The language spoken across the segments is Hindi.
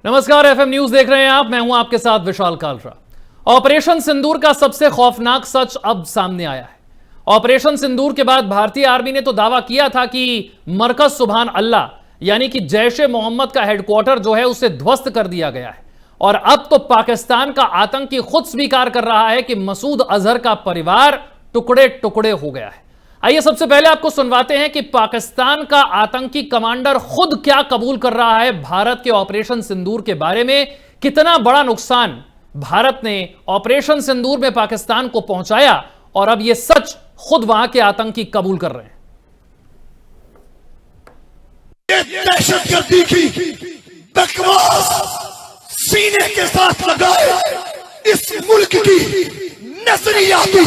नमस्कार, एफएम न्यूज देख रहे हैं आप। मैं हूं आपके साथ विशाल कालरा। ऑपरेशन सिंदूर का सबसे खौफनाक सच अब सामने आया है। ऑपरेशन सिंदूर के बाद भारतीय आर्मी ने तो दावा किया था कि मरकज सुभान अल्लाह यानी कि जैश ए मोहम्मद का हेडक्वार्टर जो है उसे ध्वस्त कर दिया गया है। और अब तो पाकिस्तान का आतंकी खुद स्वीकार कर रहा है कि मसूद अजहर का परिवार टुकड़े टुकड़े हो गया है। आइए सबसे पहले आपको सुनवाते हैं कि पाकिस्तान का आतंकी कमांडर खुद क्या कबूल कर रहा है भारत के ऑपरेशन सिंदूर के बारे में। कितना बड़ा नुकसान भारत ने ऑपरेशन सिंदूर में पाकिस्तान को पहुंचाया और अब यह सच खुद वहां के आतंकी कबूल कर रहे हैं। दहशतगर्दी की बकवास सीने के साथ लगाए इस मुल्क की नजरियाती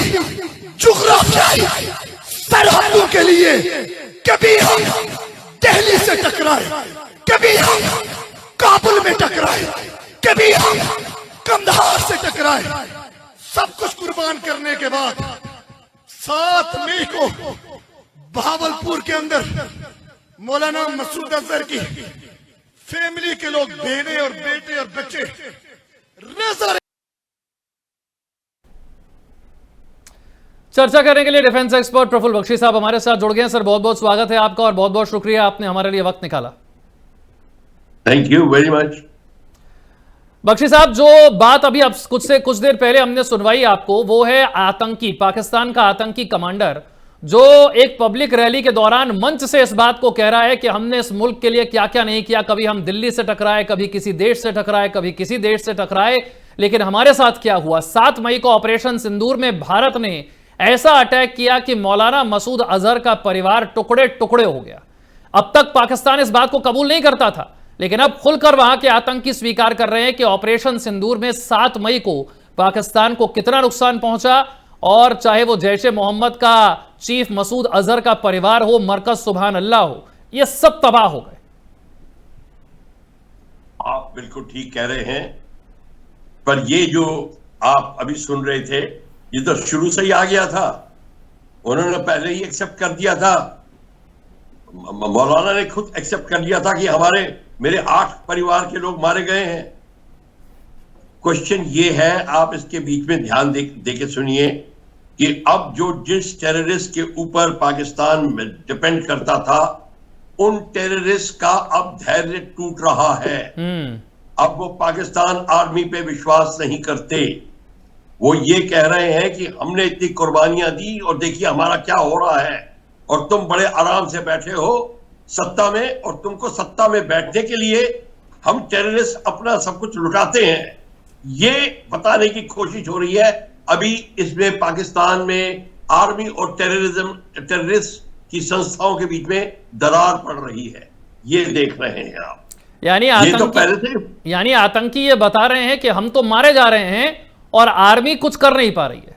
जुग्राफियाई सरहदों के लिए कभी हम दिल्ली से टकराए, कभी हम काबुल में टकराए, कभी हम कंधार से टकराए। सब कुछ कुर्बान करने के बाद 7 मई को भावलपुर के अंदर मौलाना मसूद अजहर की फैमिली के लोग, बहने और बेटे और बच्चे नजर। चर्चा करने के लिए डिफेंस एक्सपर्ट प्रफुल्ल बख्शी साहब हमारे साथ जुड़ गए हैं। सर, बहुत बहुत स्वागत है आपका और बहुत बहुत शुक्रिया आपने हमारे लिए वक्त निकाला। Thank you very much. Bakshi साहब, जो बात अभी अब कुछ देर पहले हमने सुनवाई आपको, वो है आतंकी, पाकिस्तान का आतंकी कमांडर जो एक पब्लिक रैली के दौरान मंच से इस बात को कह रहा है कि हमने इस मुल्क के लिए क्या क्या नहीं किया। कभी हम दिल्ली से टकराए, कभी किसी देश से टकराए, कभी किसी देश से टकराए, लेकिन हमारे साथ क्या हुआ। 7 मई को ऑपरेशन सिंदूर में भारत ने ऐसा अटैक किया कि मौलाना मसूद अजहर का परिवार टुकड़े टुकड़े हो गया। अब तक पाकिस्तान इस बात को कबूल नहीं करता था, लेकिन अब खुलकर वहां के आतंकी स्वीकार कर रहे हैं कि ऑपरेशन सिंदूर में 7 मई को पाकिस्तान को कितना नुकसान पहुंचा, और चाहे वो जैश ए मोहम्मद का चीफ मसूद अजहर का परिवार हो, मरकज सुभान अल्लाह हो, ये सब तबाह हो गए। आप बिल्कुल ठीक कह रहे हैं, पर ये जो आप अभी सुन रहे थे ये तो शुरू से ही आ गया था। उन्होंने पहले ही एक्सेप्ट कर दिया था, मौलाना ने खुद एक्सेप्ट कर लिया था कि मेरे 8 परिवार के लोग मारे गए हैं। क्वेश्चन ये है, आप इसके बीच में ध्यान दे के सुनिए कि अब जिस टेररिस्ट के ऊपर पाकिस्तान में डिपेंड करता था, उन टेररिस्ट का अब धैर्य टूट रहा है। अब वो पाकिस्तान आर्मी पे विश्वास नहीं करते। वो ये कह रहे हैं कि हमने इतनी कुर्बानियां दी और देखिए हमारा क्या हो रहा है, और तुम बड़े आराम से बैठे हो सत्ता में, और तुमको सत्ता में बैठने के लिए हम टेररिस्ट अपना सब कुछ लुटाते हैं। ये बताने की कोशिश हो रही है। अभी इसमें पाकिस्तान में आर्मी और टेररिस्ट की संस्थाओं के बीच में दरार पड़ रही है। ये देख रहे हैं आप। यानी आतंकी ये बता रहे हैं कि हम तो मारे जा रहे हैं और आर्मी कुछ कर नहीं पा रही है।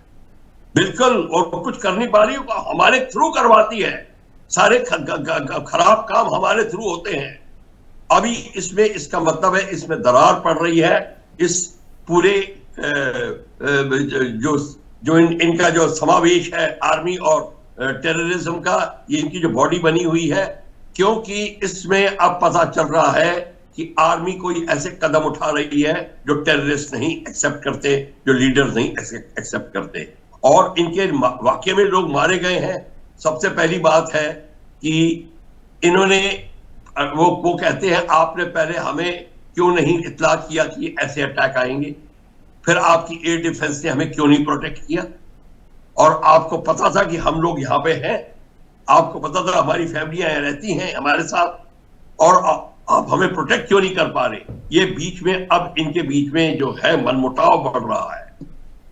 बिल्कुल, और कुछ कर नहीं पा रही, हमारे थ्रू करवाती है। सारे खराब काम हमारे थ्रू होते हैं। अभी इसमें इसका मतलब है इसमें दरार पड़ रही है। इस पूरे इनका जो समावेश है आर्मी और टेररिज्म का, ये इनकी जो बॉडी बनी हुई है, क्योंकि इसमें अब पता चल रहा है कि आर्मी कोई ऐसे कदम उठा रही है जो टेररिस्ट नहीं एक्सेप्ट करते, जो लीडर्स नहीं एक्सेप्ट करते, और इनके वाकई में लोग मारे गए हैं। सबसे पहली बात है कि इन्होंने वो कहते हैं आपने पहले हमें क्यों नहीं इत्तला किया कि ऐसे अटैक आएंगे, फिर आपकी एयर डिफेंस ने हमें क्यों नहीं प्रोटेक्ट किया, और आपको पता था कि हम लोग यहाँ पे हैं, आपको पता था हमारी फैमिलियां रहती हैं हमारे साथ, और आप हमें प्रोटेक्ट क्यों नहीं कर पा रहे। ये बीच में अब इनके बीच में जो है मनमुटाव बढ़ रहा है,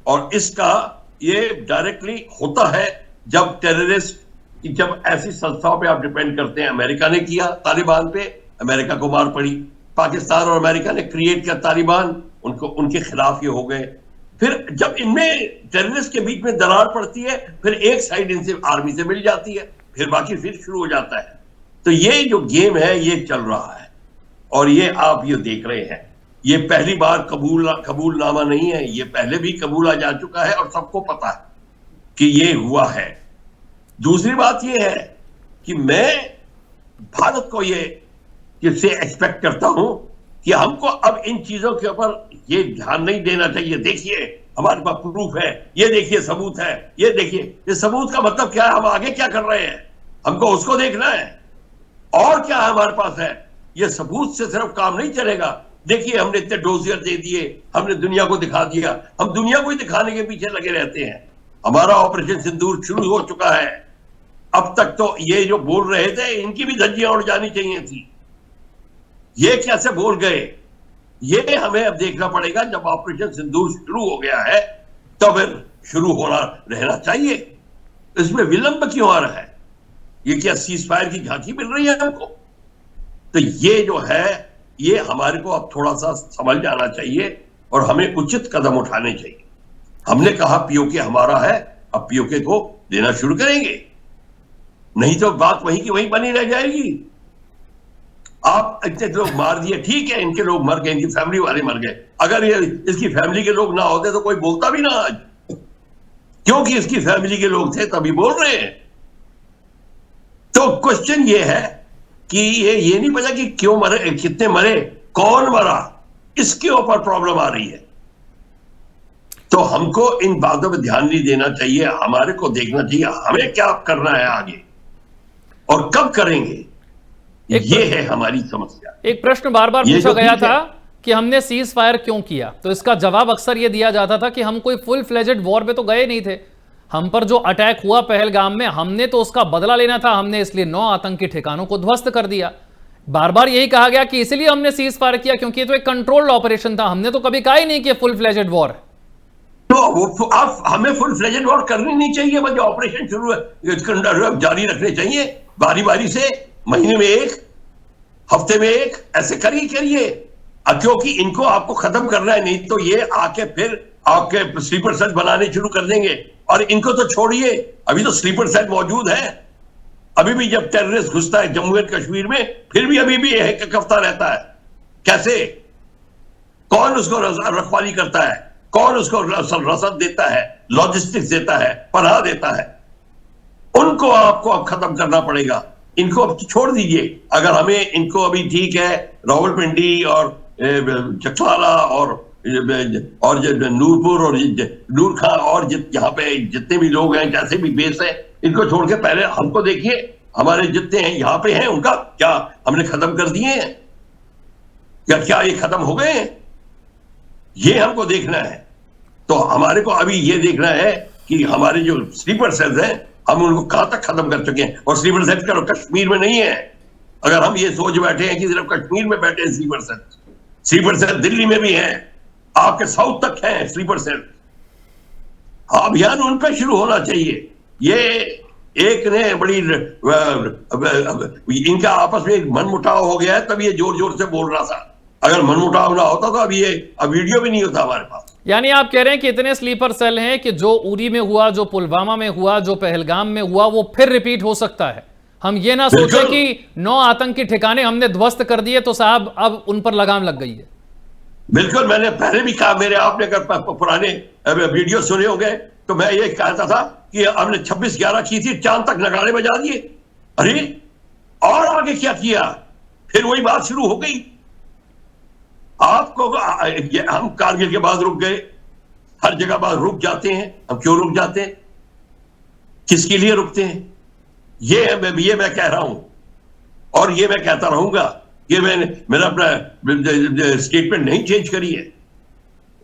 और इसका ये डायरेक्टली होता है जब टेररिस्ट, जब ऐसी संस्थाओं पे आप डिपेंड करते हैं। अमेरिका ने किया तालिबान पे, अमेरिका को मार पड़ी। पाकिस्तान और अमेरिका ने क्रिएट किया तालिबान, उनके खिलाफ ये हो गए। फिर जब इनमें टेररिस्ट के बीच में दरार पड़ती है, फिर एक साइड इनसे आर्मी से मिल जाती है, फिर बाकी फिर शुरू हो जाता है। तो ये जो गेम है ये चल रहा है, और ये आप ये देख रहे हैं। ये पहली बार कबूलनामा नहीं है, ये पहले भी कबूला जा चुका है और सबको पता है कि ये हुआ है। दूसरी बात ये है कि मैं भारत को ये इससे एक्सपेक्ट करता हूं कि हमको अब इन चीजों के ऊपर ये ध्यान नहीं देना चाहिए। देखिए हमारे पास प्रूफ है, ये देखिए सबूत है, ये देखिए। ये सबूत का मतलब क्या है? हम आगे क्या कर रहे हैं, हमको उसको देखना है। और क्या हमारे पास है? ये सबूत से सिर्फ काम नहीं चलेगा। देखिए हमने इतने डोजियर दे दिए, हमने दुनिया को दिखा दिया। हम दुनिया को ही दिखाने के पीछे लगे रहते हैं। हमारा ऑपरेशन सिंदूर शुरू हो चुका है। अब तक तो ये जो बोल रहे थे इनकी भी धज्जियां उड़ जानी चाहिए थी। ये कैसे बोल गए? ये हमें अब देखना पड़ेगा। जब ऑपरेशन सिंदूर शुरू हो गया है तो फिर शुरू होना रहना चाहिए। इसमें विलंब क्यों आ रहा है? ये क्या सीज फायर की झांकी मिल रही है हमको? तो ये जो है ये हमारे को अब थोड़ा सा समझ जाना चाहिए और हमें उचित कदम उठाने चाहिए। हमने कहा पीओके हमारा है, अब पीओके को देना शुरू करेंगे, नहीं तो बात वहीं की वहीं बनी रह जाएगी। आप इतने लोग मार दिए, ठीक है, इनके लोग मर गए, इनकी फैमिली वाले मर गए। अगर ये इसकी फैमिली के लोग ना होते तो कोई बोलता भी ना आज, क्योंकि इसकी फैमिली के लोग थे तभी बोल रहे हैं। तो क्वेश्चन ये है कि ये नहीं पता कि क्यों मरे, कितने मरे, कौन मरा, इसके ऊपर प्रॉब्लम आ रही है। तो हमको इन बातों पर ध्यान नहीं देना चाहिए। हमारे को देखना चाहिए हमें क्या करना है आगे और कब करेंगे। ये है हमारी समस्या। एक प्रश्न बार बार पूछा गया था कि हमने सीज फायर क्यों किया, तो इसका जवाब अक्सर यह दिया जाता था कि हम कोई फुल फ्लेजेड वॉर पे तो गए नहीं थे। हम पर जो अटैक हुआ पहलगाम में, हमने तो उसका बदला लेना था, हमने इसलिए 9 आतंकी ठिकानों को ध्वस्त कर दिया। बार बार यही कहा गया कि इसलिए हमने सीज फायर किया क्योंकि ये तो एक कंट्रोल्ड ऑपरेशन था। हमने तो कभी कहा ही नहीं कि फुल फ्लेजेड वॉर। तो आप हमें फुल फ्लेजेड वॉर करनी नहीं चाहिए, बस ऑपरेशन शुरू है जारी रखने चाहिए, बारी बारी से, महीने में एक, हफ्ते में एक, ऐसे करिए। क्योंकि इनको आपको खत्म करना है, नहीं तो ये आके फिर आपके स्लीपर सेल बनाने शुरू कर देंगे। और इनको तो छोड़िए, अभी तो स्लीपर सेल मौजूद है। अभी भी जब टेररिस्ट घुसता है जम्मू एंड कश्मीर में, फिर भी अभी भी एक हफ्ता रहता है। कैसे? कौन उसको रखवाली करता है? कौन उसको रसद देता है, लॉजिस्टिक्स देता है, पनाह देता है? उनको आपको अब खत्म करना पड़ेगा। इनको अब छोड़ दीजिए। अगर हमें इनको अभी ठीक है, रावलपिंडी और चकलाला और नूरपुर और नूरखा और यहाँ पे जितने भी लोग हैं, जैसे भी बेस है, इनको छोड़ के पहले हमको देखिए। हमारे जितने हैं यहाँ पे हैं, उनका क्या हमने खत्म कर दिए हैं या क्या ये खत्म हो गए हैं? ये हमको देखना है। तो हमारे को अभी ये देखना है कि हमारे जो स्लीपर सेल्स हैं हम उनको कहां तक खत्म कर चुके हैं। और स्लीपर सेल्स का कश्मीर में नहीं है। अगर हम ये सोच बैठे हैं कि सिर्फ कश्मीर में बैठे हैं स्लीपर सेल दिल्ली में भी है, आपके साउथ तक है स्लीपर सेल। अभियान उन पर शुरू होना चाहिए। ये एक ने बड़ी इनका आपस में एक मनमुटाव हो गया है, तब ये जोर जोर से बोल रहा था। अगर मनमुटाव ना होता तो अभी ये वीडियो भी नहीं होता हमारे पास। यानी आप कह रहे हैं कि इतने स्लीपर सेल हैं कि जो उरी में हुआ, जो पुलवामा में हुआ, जो पहलगाम में हुआ, वो फिर रिपीट हो सकता है। हम ये ना सोचें कि 9 आतंकी ठिकाने हमने ध्वस्त कर दिए तो साहब अब उन पर लगाम लग गई है। बिल्कुल, मैंने पहले भी कहा, मेरे आपने अगर पुराने वीडियो सुने होंगे तो मैं ये कहता था कि हमने 26/11 की थी, चांद तक नगाड़े बजा दिए। अरे और आगे क्या किया? फिर वही बात शुरू हो गई। आपको हम कारगिल के बाद रुक गए, हर जगह बाद रुक जाते हैं। हम क्यों रुक जाते हैं? किसके लिए रुकते हैं? ये मैं कह रहा हूं और ये मैं कहता रहूंगा कि मैंने अपना स्टेटमेंट नहीं चेंज करी है।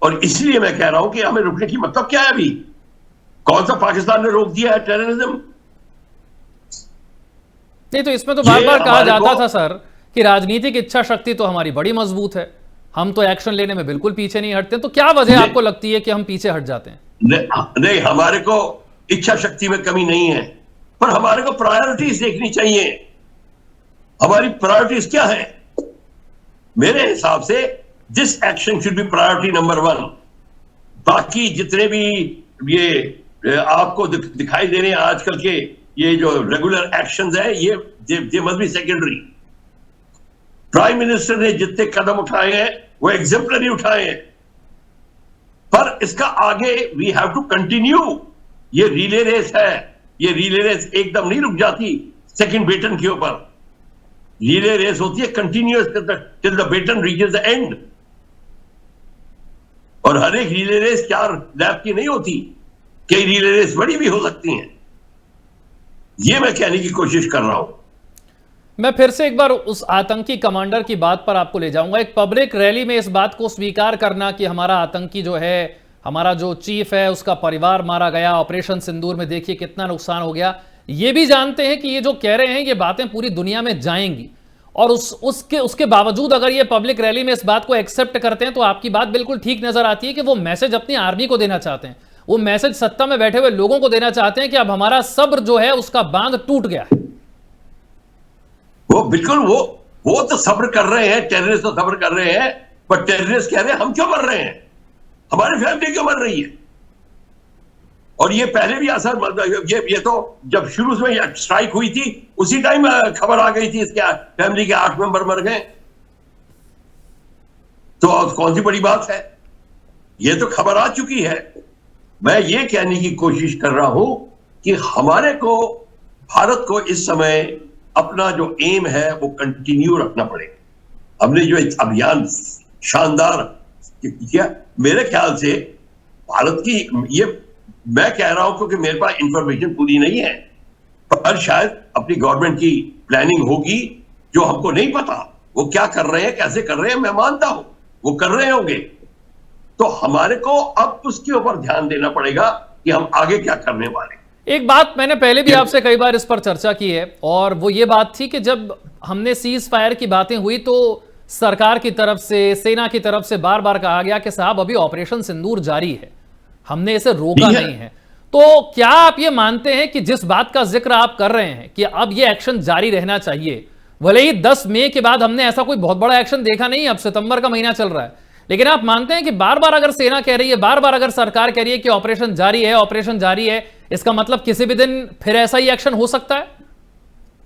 और इसलिए मैं कह रहा हूं कि हमें रुकने की मतलब क्या है? अभी कौन सा पाकिस्तान ने रोक दिया है टेररिज्म? नहीं, तो इसमें तो बार बार कहा जाता था सर कि राजनीतिक इच्छा शक्ति तो हमारी बड़ी मजबूत है, हम तो एक्शन लेने में बिल्कुल पीछे नहीं हटते। तो क्या वजह आपको लगती है कि हम पीछे हट जाते हैं? नहीं, हमारे को इच्छा शक्ति में कमी नहीं है, पर हमारे को प्रायोरिटीज देखनी चाहिए। हमारी प्रायोरिटीज क्या है? मेरे हिसाब से this action should be priority number 1। बाकी जितने भी ये आपको दिखाई दे रहे हैं आजकल के ये जो रेगुलर एक्शंस है, ये they must be secondary. Prime minister ने जितने कदम उठाए हैं वो एग्जेम्पलरी उठाए हैं, पर इसका आगे वी हैव टू कंटिन्यू। ये रिले रेस है, ये रिले रेस एकदम नहीं रुक जाती सेकंड बेटन के ऊपर। रिले रेस होती है continuous till the baton reaches the end. और हर एक रिले रेस 4 लैप की नहीं होती, कई रिले रेस बड़ी भी हो सकती हैं। ये मैं कहने की कोशिश कर रहा हूं। मैं फिर से एक बार उस आतंकी कमांडर की बात पर आपको ले जाऊंगा। एक पब्लिक रैली में इस बात को स्वीकार करना कि हमारा आतंकी जो है, हमारा जो चीफ है, उसका परिवार मारा गया, ऑपरेशन सिंदूर में देखिए कितना नुकसान हो गया, ये भी जानते हैं कि ये जो कह रहे हैं ये बातें पूरी दुनिया में जाएंगी, और उसके बावजूद अगर ये पब्लिक रैली में इस बात को एक्सेप्ट करते हैं तो आपकी बात बिल्कुल ठीक नजर आती है कि वो मैसेज अपनी आर्मी को देना चाहते हैं, वो मैसेज सत्ता में बैठे हुए लोगों को देना चाहते हैं कि अब हमारा सब्र जो है उसका बांध टूट गया है। वो बिल्कुल वो तो सब्र कर रहे हैं, टेररिस्ट तो सब्र कर रहे हैं, पर टेररिस्ट कह रहे हैं हम क्यों मर रहे हैं, हमारी फैमिली क्यों मर रही है। और ये पहले भी असर, ये तो जब शुरू में स्ट्राइक हुई थी उसी टाइम खबर आ गई थी इसके फैमिली के 8 मेंबर मर गए, तो कौन सी बड़ी बात है, ये तो खबर आ चुकी है। मैं ये कहने की कोशिश कर रहा हूं कि हमारे को, भारत को इस समय अपना जो एम है वो कंटिन्यू रखना पड़ेगा। हमने जो अभियान शानदार किया, मेरे ख्याल से भारत की, ये मैं कह रहा हूं क्योंकि मेरे पास इंफॉर्मेशन पूरी नहीं है, पर शायद अपनी गवर्नमेंट की प्लानिंग होगी जो हमको नहीं पता, वो क्या कर रहे हैं, कैसे कर रहे हैं, मैं मानता हूं वो कर रहे होंगे, तो हमारे को अब उसके ऊपर ध्यान देना पड़ेगा कि हम आगे क्या करने वाले। एक बात मैंने पहले भी आपसे कई बार इस पर चर्चा की है, और वो ये बात थी कि जब हमने सीज फायर की बातें हुई तो सरकार की तरफ से, सेना की तरफ से बार बार कहा गया कि साहब अभी ऑपरेशन सिंदूर जारी है, हमने इसे रोका नहीं है। तो क्या आप ये मानते हैं कि जिस बात का जिक्र आप कर रहे हैं कि अब ये एक्शन जारी रहना चाहिए, भले ही 10 मई के बाद हमने ऐसा कोई बहुत बड़ा एक्शन देखा नहीं, अब सितंबर का महीना चल रहा है, लेकिन आप मानते हैं कि बार बार अगर सेना कह रही है, बार बार अगर सरकार कह रही है कि ऑपरेशन जारी है, ऑपरेशन जारी है, इसका मतलब किसी भी दिन फिर ऐसा ही एक्शन हो सकता है?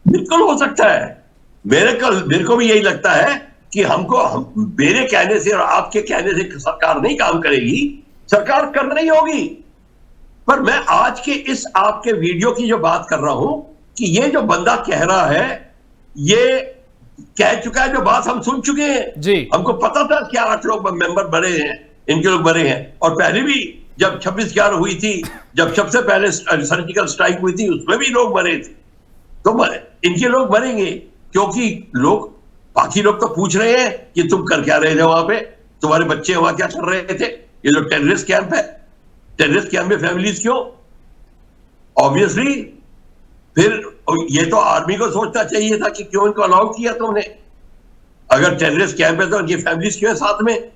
बिल्कुल हो सकता है। मेरे को भी यही लगता है कि मेरे कहने से और आपके कहने से सरकार नहीं काम करेगी, सरकार कर रही होगी। पर मैं आज के इस आपके वीडियो की जो बात कर रहा हूं कि ये जो बंदा कह रहा है, ये कह चुका है जो बात हम सुन चुके हैं जी। हमको पता था कि 8 लोग मेंबर मरे हैं, इनके लोग मरे हैं, और पहले भी जब 26/11 हुई थी, जब सबसे पहले सर्जिकल स्ट्राइक हुई थी, उसमें भी लोग मरे थे, तो इनके लोग मरेंगे, क्योंकि बाकी लोग तो पूछ रहे हैं कि तुम कर क्या रहे थे वहां पे, तुम्हारे बच्चे वहां क्या कर रहे थे, ये जो टेररिस्ट कैंप है, टेररिस्ट कैंप में फैमिलीज क्यों? ऑब्वियसली फिर ये तो आर्मी को सोचना चाहिए था कि क्यों इनको अलाउ किया तुमने, अगर टेररिस्ट कैंप है तो इनकी फैमिलीज क्यों है साथ में।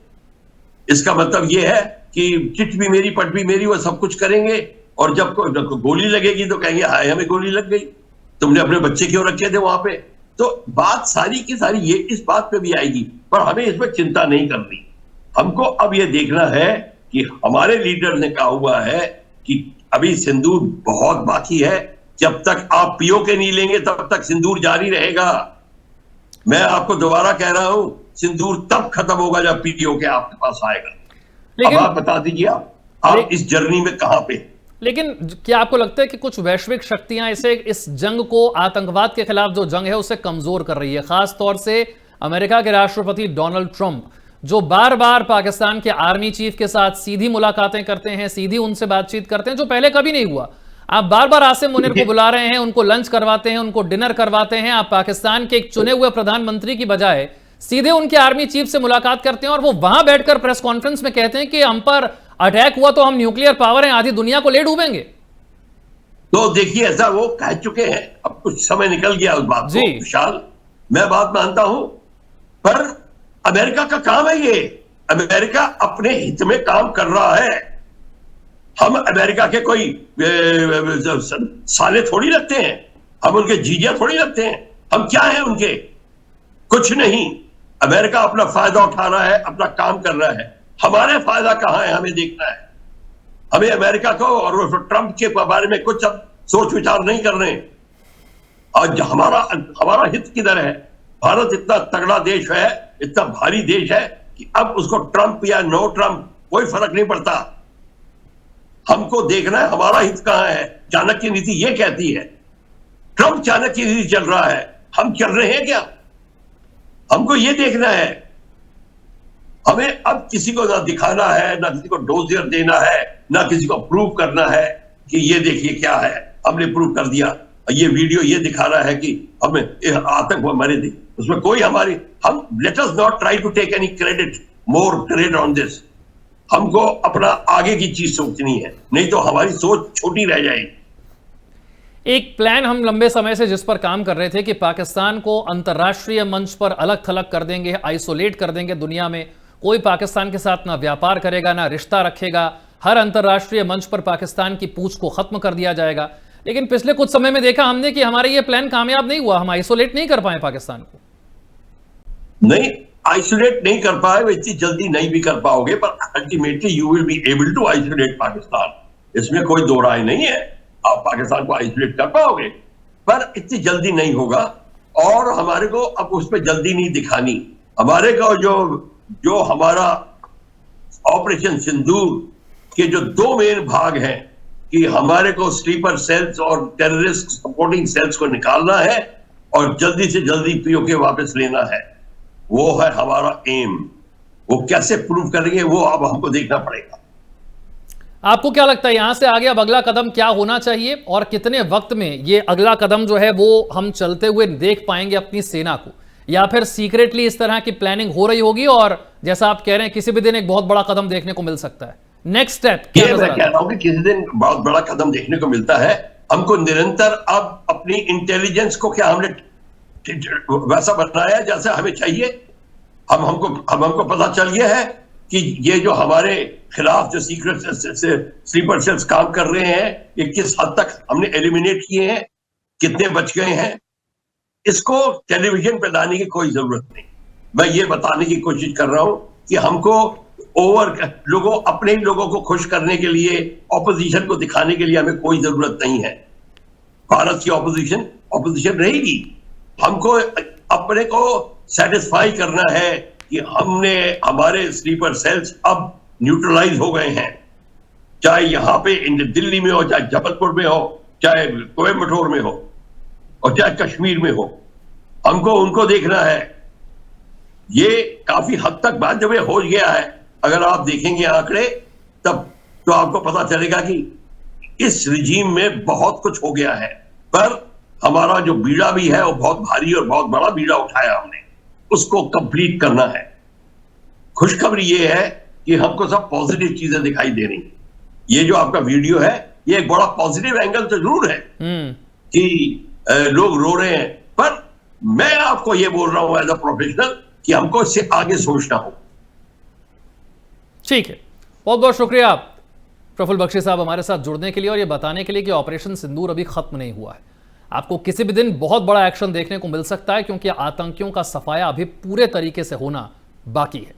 इसका मतलब ये है कि चिट भी मेरी पट भी मेरी, वो सब कुछ करेंगे, और जब गोली लगेगी तो कहेंगे हाय हमें गोली लग गई, तुमने अपने बच्चे क्यों रखे थे वहां पे। तो बात सारी की सारी ये इस बात पे भी आएगी, पर हमें इस पर चिंता नहीं करनी। हमको अब ये देखना है कि हमारे लीडर ने कहा हुआ है कि अभी सिंदूर बहुत बाकी है, जब तक आप पीओके नहीं लेंगे तब तक सिंदूर जारी रहेगा। मैं आपको दोबारा कह रहा हूं, सिंदूर तब खत्म होगा जब पीओके आपके पास आएगा। लेकिन अब आप बता दीजिए आप इस जर्नी में कहां पे। लेकिन क्या आपको लगता है कि कुछ वैश्विक शक्तियां इस जंग को, आतंकवाद के खिलाफ जो जंग है उसे कमजोर कर रही है, खास तौर से अमेरिका के राष्ट्रपति डोनाल्ड ट्रंप, जो बार बार पाकिस्तान के आर्मी चीफ के साथ सीधी मुलाकातें करते हैं, सीधी उनसे बातचीत करते हैं, जो पहले कभी नहीं हुआ। आप बार बार आसिम मुनीर को बुला रहे हैं, उनको लंच करवाते हैं, उनको डिनर करवाते हैं, आप पाकिस्तान के एक चुने हुए प्रधानमंत्री की बजाय सीधे उनके आर्मी चीफ से मुलाकात करते हैं, और वो वहां बैठकर प्रेस कॉन्फ्रेंस में कहते हैं कि हम पर अटैक हुआ तो हम न्यूक्लियर पावर हैं, आधी दुनिया को ले डूबेंगे। तो देखिए, ऐसा वो कह चुके हैं, अब कुछ समय निकल गया उस बात को विशाल, मैं बात मानता हूं, पर अमेरिका का काम है ये, अमेरिका अपने हित में काम कर रहा है। हम अमेरिका के कोई साले थोड़ी लगते हैं, हम उनके जीजिया थोड़ी लगते हैं, हम क्या हैं उनके? कुछ नहीं। अमेरिका अपना फायदा उठा रहा है, अपना काम कर रहा है, हमारे फायदा कहां है हमें देखना है। हमें अमेरिका को और ट्रंप के बारे में कुछ अब सोच विचार नहीं कर रहे। आज हमारा हित किधर है? भारत इतना तगड़ा देश है, इतना भारी देश है कि अब उसको ट्रंप या नो ट्रंप कोई फर्क नहीं पड़ता। हमको देखना है हमारा हित कहां है। चाणक्य नीति ये कहती है, ट्रंप चाणक्य नीति चल रहा है, हम चल रहे हैं क्या? हमको ये देखना है, हमें अब किसी को ना दिखाना है, ना किसी को डोजियर देना है, ना किसी को प्रूव करना है कि ये देखिए क्या है, हमने प्रूव कर दिया। ये वीडियो ये दिखा रहा है कि हमें आतंक मरे थे, उसमें कोई हमारी, हम let us not try to take any credit, more credit on this. हमको अपना आगे की चीज सोचनी है, नहीं तो हमारी सोच छोटी रह जाएगी। एक प्लान हम लंबे समय से जिस पर काम कर रहे थे कि पाकिस्तान को अंतर्राष्ट्रीय मंच पर अलग थलग कर देंगे, आइसोलेट कर देंगे दुनिया में, कोई पाकिस्तान के साथ ना व्यापार करेगा ना रिश्ता रखेगा, हर अंतर्राष्ट्रीय मंच पर पाकिस्तान की पूछ को खत्म कर दिया जाएगा। लेकिन पिछले कुछ समय में देखा हमने कि हमारा यह प्लान कामयाब नहीं हुआ, हम आइसोलेट नहीं कर पाए पाकिस्तान को। नहीं, आइसोलेट नहीं कर पाए, वो इतनी जल्दी नहीं भी कर पाओगे, पर ultimately you will be able to isolate Pakistan, इसमें कोई दो राय नहीं है। आप पाकिस्तान को आइसोलेट कर पाओगे, पर इतनी जल्दी नहीं होगा। और हमारे को अब उस पर जल्दी नहीं दिखानी। हमारे को जो हमारा ऑपरेशन सिंदूर के जो दो मेन भाग हैं कि हमारे को स्लीपर सेल्स और टेररिस्ट सपोर्टिंग सेल्स को निकालना है और जल्दी से जल्दी पीओके वापस लेना है, वो है हमारा एम। वो कैसे प्रूव करेंगे वो अब हमको देखना पड़ेगा। आपको क्या लगता है यहां से आगे अब अगला कदम क्या होना चाहिए और कितने वक्त में ये अगला कदम जो है वो हम चलते हुए देख पाएंगे अपनी सेना को, या फिर सीक्रेटली इस तरह की प्लानिंग हो रही होगी और जैसा आप कह रहे हैं किसी भी दिन एक बहुत बड़ा कदम देखने को मिल सकता है? नेक्स्ट स्टेप क्या ये मैं कह रहा हूं कि किसी दिन बहुत बड़ा कदम देखने को मिलता है। हमको निरंतर अब अपनी इंटेलिजेंस को क्या हमने वैसा बनाया जैसा हमें चाहिए। हमको पता चल गया है कि ये जो हमारे खिलाफ जो सीक्रेट स्लीपर सेल्स काम कर रहे हैं, ये किस हद तक हमने एलिमिनेट किए हैं, कितने बच गए हैं। इसको टेलीविजन पे लाने की कोई जरूरत नहीं। मैं ये बताने की कोशिश कर रहा हूं कि हमको अपने ही लोगों को खुश करने के लिए, ऑपोजिशन को दिखाने के लिए हमें कोई जरूरत नहीं है। भारत की ऑपोजिशन रहेगी, हमको अपने को सेटिस्फाई करना है कि हमारे स्लीपर सेल्स अब न्यूट्रलाइज हो गए हैं, चाहे यहां पे दिल्ली में हो, चाहे जबलपुर में हो, चाहे कोयम्बटूर में हो और चाहे कश्मीर में हो। हमको उनको देखना है। ये काफी हद तक बात जब ये हो गया है, अगर आप देखेंगे आंकड़े तब तो आपको पता चलेगा कि इस रिजीम में बहुत कुछ हो गया है। पर हमारा जो बीड़ा भी है वो बहुत भारी और बहुत बड़ा बीड़ा उठाया हमने, उसको कंप्लीट करना है। खुशखबरी ये है कि हमको सब पॉजिटिव चीजें दिखाई दे रही। ये जो आपका वीडियो है ये एक बड़ा पॉजिटिव एंगल तो जरूर है कि लोग रो रहे हैं, पर मैं आपको ये बोल रहा हूं एज अ प्रोफेशनल कि हमको इससे आगे सोचना हो। ठीक है, बहुत बहुत शुक्रिया प्रफुल्ल बख्शी साहब हमारे साथ जुड़ने के लिए और ये बताने के लिए कि ऑपरेशन सिंदूर अभी खत्म नहीं हुआ है। आपको किसी भी दिन बहुत बड़ा एक्शन देखने को मिल सकता है, क्योंकि आतंकियों का सफाया अभी पूरे तरीके से होना बाकी है।